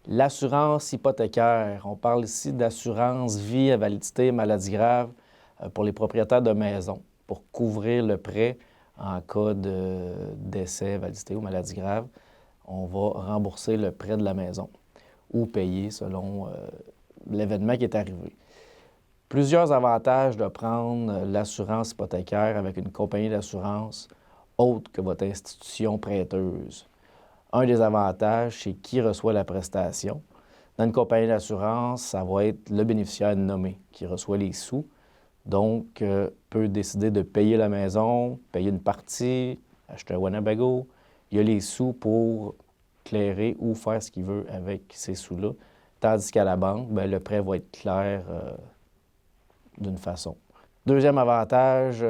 L'assurance hypothécaire, on parle ici d'assurance vie, invalidité, maladie grave pour les propriétaires de maisons, pour couvrir le prêt en cas de décès, invalidité ou maladie grave. On va rembourser le prêt de la maison ou payer selon l'événement qui est arrivé. Plusieurs avantages de prendre l'assurance hypothécaire avec une compagnie d'assurance autre que votre institution prêteuse. Un des avantages, c'est qui reçoit la prestation. Dans une compagnie d'assurance, ça va être le bénéficiaire nommé qui reçoit les sous, donc peut décider de payer la maison, payer une partie, acheter un Winnebago. Il y a les sous pour clairer ou faire ce qu'il veut avec ces sous-là. Tandis qu'à la banque, bien, le prêt va être clair d'une façon. Deuxième avantage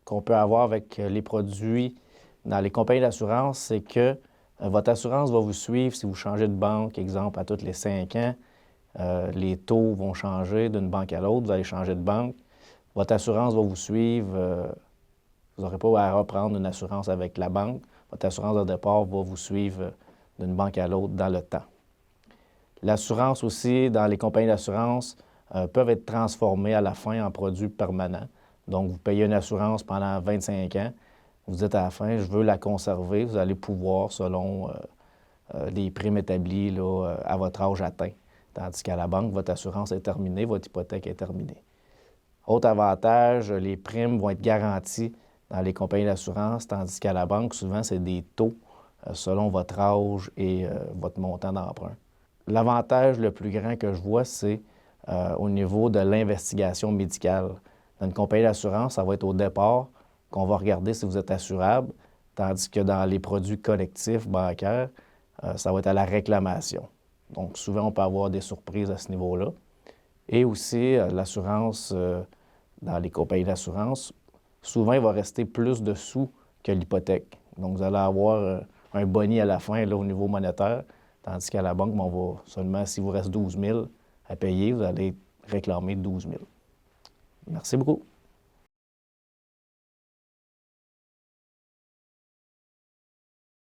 qu'on peut avoir avec les produits dans les compagnies d'assurance, c'est que votre assurance va vous suivre si vous changez de banque, exemple, à tous les 5 ans. Les taux vont changer d'une banque à l'autre, vous allez changer de banque. Votre assurance va vous suivre. Vous n'aurez pas à reprendre une assurance avec la banque. Votre assurance de départ va vous suivre d'une banque à l'autre dans le temps. L'assurance aussi, dans les compagnies d'assurance, peuvent être transformées à la fin en produits permanents. Donc, vous payez une assurance pendant 25 ans. Vous dites à la fin, je veux la conserver. Vous allez pouvoir, selon les primes établies là, à votre âge atteint. Tandis qu'à la banque, votre assurance est terminée, votre hypothèque est terminée. Autre avantage, les primes vont être garanties dans les compagnies d'assurance, tandis qu'à la banque, souvent, c'est des taux selon votre âge et votre montant d'emprunt. L'avantage le plus grand que je vois, c'est au niveau de l'investigation médicale. Dans une compagnie d'assurance, ça va être au départ qu'on va regarder si vous êtes assurable, tandis que dans les produits collectifs bancaires, ça va être à la réclamation. Donc, souvent, on peut avoir des surprises à ce niveau-là. Et aussi, l'assurance, dans les compagnies d'assurance, souvent, il va rester plus de sous que l'hypothèque. Donc, vous allez avoir un boni à la fin là, au niveau monétaire, tandis qu'à la banque, on va seulement, s'il vous reste 12 000 à payer, vous allez réclamer 12 000. Merci beaucoup.